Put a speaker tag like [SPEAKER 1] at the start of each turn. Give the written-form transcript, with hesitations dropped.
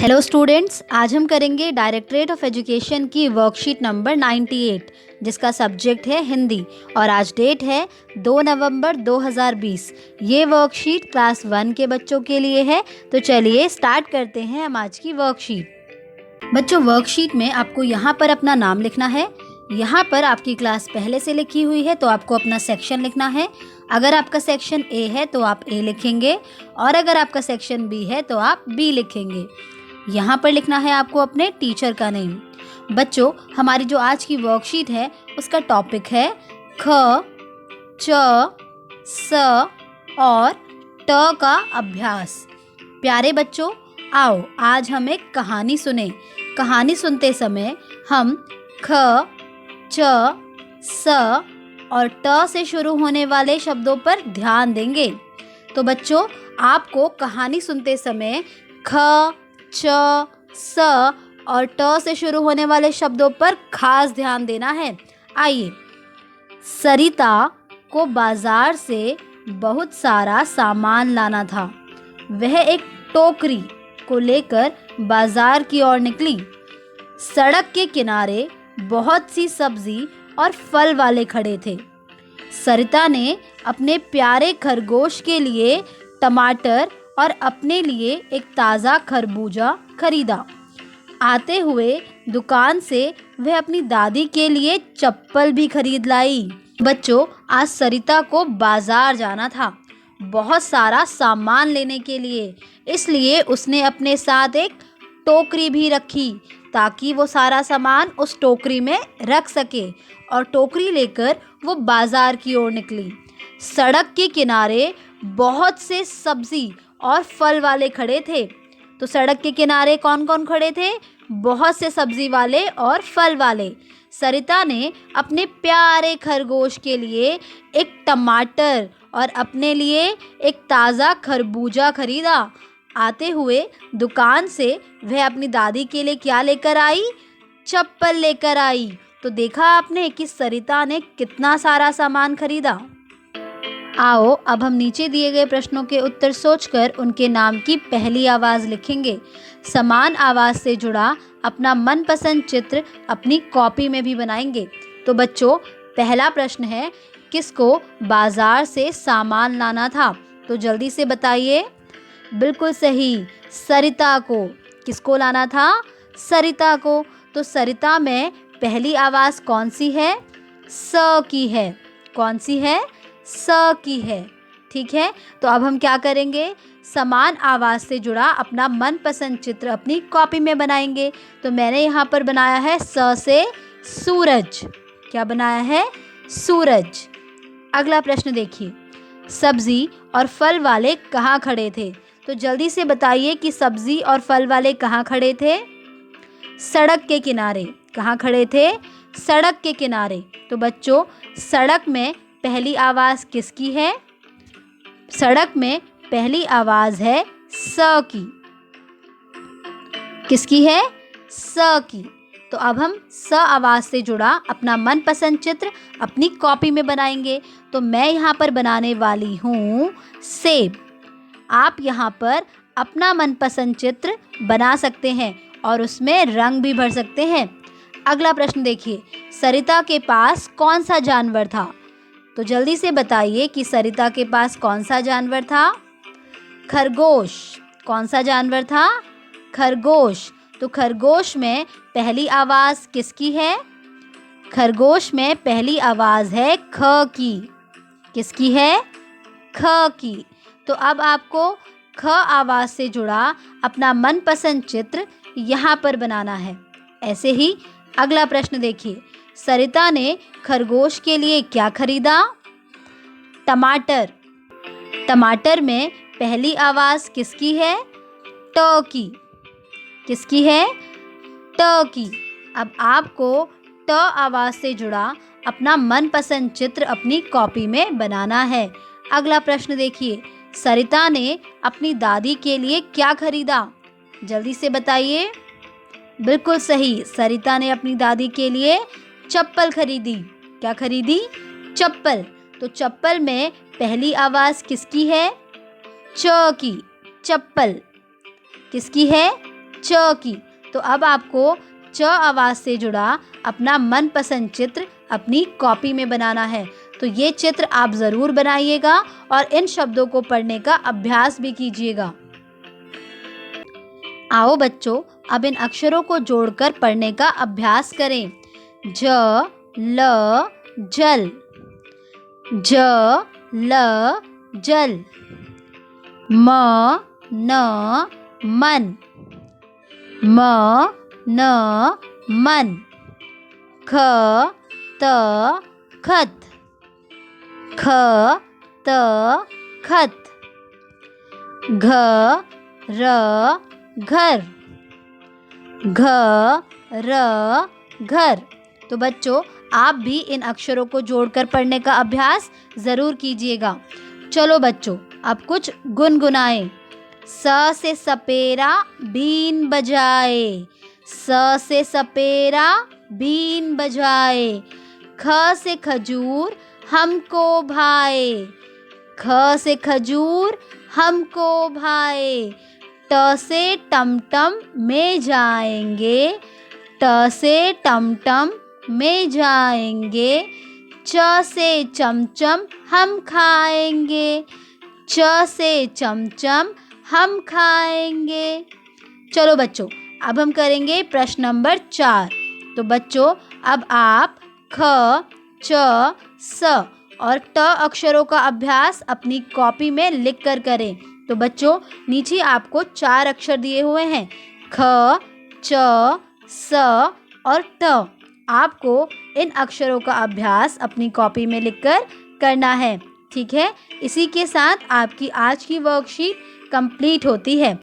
[SPEAKER 1] Hello students, आज हम करेंगे डायरेक्टरेट ऑफ एजुकेशन की वर्कशीट नंबर 98 जिसका सब्जेक्ट है हिंदी और आज डेट है 2 नवंबर 2020। ये वर्कशीट क्लास 1 के बच्चों के लिए है। तो चलिए स्टार्ट करते हैं हम आज की वर्कशीट। बच्चों, वर्कशीट में आपको यहाँ पर अपना नाम लिखना है। यहाँ पर आपकी क्लास पहले से लिखी हुई है तो आपको अपना सेक्शन लिखना है। अगर आपका सेक्शन ए है तो आप ए लिखेंगे और अगर आपका सेक्शन बी है तो आप बी लिखेंगे। यहाँ पर लिखना है आपको अपने टीचर का नेम। बच्चों, हमारी जो आज की वर्कशीट है उसका टॉपिक है ख, च, स और ट का अभ्यास। प्यारे बच्चों, आओ आज हम एक कहानी सुने। कहानी सुनते समय हम ख, च, स और ट से शुरू होने वाले शब्दों पर ध्यान देंगे। तो बच्चों, आपको कहानी सुनते समय ख, च, स और ट से शुरू होने वाले शब्दों पर खास ध्यान देना है। आइए। सरिता को बाजार से बहुत सारा सामान लाना था। वह एक टोकरी को लेकर बाजार की ओर निकली। सड़क के किनारे बहुत सी सब्जी और फल वाले खड़े थे। सरिता ने अपने प्यारे खरगोश के लिए टमाटर और अपने लिए एक ताज़ा खरबूजा खरीदा। आते हुए दुकान से वह अपनी दादी के लिए चप्पल भी खरीद लाई। बच्चों, आज सरिता को बाजार जाना था बहुत सारा सामान लेने के लिए, इसलिए उसने अपने साथ एक टोकरी भी रखी ताकि वो सारा सामान उस टोकरी में रख सके और टोकरी लेकर वो बाजार की ओर निकली। सड़क के किनारे बहुत से सब्जी और फल वाले खड़े थे। तो सड़क के किनारे कौन कौन खड़े थे? बहुत से सब्जी वाले और फल वाले। सरिता ने अपने प्यारे खरगोश के लिए एक टमाटर और अपने लिए एक ताज़ा खरबूजा खरीदा। आते हुए दुकान से वह अपनी दादी के लिए क्या लेकर आई? चप्पल लेकर आई। तो देखा आपने कि सरिता ने कितना सारा सामान खरीदा। आओ अब हम नीचे दिए गए प्रश्नों के उत्तर सोचकर उनके नाम की पहली आवाज़ लिखेंगे। समान आवाज़ से जुड़ा अपना मनपसंद चित्र अपनी कॉपी में भी बनाएंगे। तो बच्चों, पहला प्रश्न है, किसको बाजार से सामान लाना था? तो जल्दी से बताइए। बिल्कुल सही, सरिता को। किसको लाना था? सरिता को। तो सरिता में पहली आवाज़ कौन सी है? स की है। कौन सी है? स की है। ठीक है, तो अब हम क्या करेंगे? समान आवाज़ से जुड़ा अपना मनपसंद चित्र अपनी कॉपी में बनाएंगे। तो मैंने यहाँ पर बनाया है स से सूरज। क्या बनाया है? सूरज। अगला प्रश्न देखिए, सब्जी और फल वाले कहाँ खड़े थे? तो जल्दी से बताइए कि सब्जी और फल वाले कहाँ खड़े थे? सड़क के किनारे। कहाँ खड़े थे? सड़क के किनारे। तो बच्चों, सड़क में पहली आवाज़ किसकी है? सड़क में पहली आवाज़ है स की। किसकी है? स की। तो अब हम स आवाज़ से जुड़ा अपना मनपसंद चित्र अपनी कॉपी में बनाएंगे। तो मैं यहाँ पर बनाने वाली हूँ सेब। आप यहाँ पर अपना मनपसंद चित्र बना सकते हैं और उसमें रंग भी भर सकते हैं। अगला प्रश्न देखिए, सरिता के पास कौन सा जानवर था? तो जल्दी से बताइए कि सरिता के पास कौन सा जानवर था? खरगोश। कौन सा जानवर था? खरगोश। तो खरगोश में पहली आवाज़ किसकी है? खरगोश में पहली आवाज़ है ख की। किसकी है? ख की। तो अब आपको ख आवाज़ से जुड़ा अपना मनपसंद चित्र यहाँ पर बनाना है। ऐसे ही अगला प्रश्न देखिए, सरिता ने खरगोश के लिए क्या खरीदा? टमाटर। टमाटर में पहली आवाज़ किसकी है? ट की। किसकी है? ट की। अब आपको ट आवाज़ से जुड़ा अपना मनपसंद चित्र अपनी कॉपी में बनाना है। अगला प्रश्न देखिए, सरिता ने अपनी दादी के लिए क्या खरीदा? जल्दी से बताइए। बिल्कुल सही, सरिता ने अपनी दादी के लिए चप्पल खरीदी। क्या खरीदी? चप्पल। तो चप्पल में पहली आवाज़ किसकी है? च की। चप्पल। किसकी है? च की। तो अब आपको च आवाज़ से जुड़ा अपना मनपसंद चित्र अपनी कॉपी में बनाना है। तो ये चित्र आप ज़रूर बनाइएगा और इन शब्दों को पढ़ने का अभ्यास भी कीजिएगा। आओ बच्चों, अब इन अक्षरों को जोड़कर पढ़ने का अभ्यास करें। ज ल जल, ज ल जल। म न मन, म न मन। ख त खत, ख त खत। घ र घर, घ र घर। तो बच्चों, आप भी इन अक्षरों को जोड़कर पढ़ने का अभ्यास ज़रूर कीजिएगा। चलो बच्चों, अब कुछ गुनगुनाएं। स से सपेरा बीन बजाए, स से सपेरा बीन बजाए। ख से खजूर हमको भाए, ख से खजूर हमको भाए। ट से टमटम में जाएंगे, ट से टमटम में जाएंगे। च से चमचम हम खाएंगे, च से चमचम हम खाएंगे। चलो बच्चों, अब हम करेंगे प्रश्न नंबर 4। तो बच्चों, अब आप ख, च, स और ट अक्षरों का अभ्यास अपनी कॉपी में लिख कर करें। तो बच्चों, नीचे आपको 4 अक्षर दिए हुए हैं, ख, च, स और ट। आपको इन अक्षरों का अभ्यास अपनी कॉपी में लिखकर करना है। ठीक है, इसी के साथ आपकी आज की वर्कशीट कंप्लीट होती है।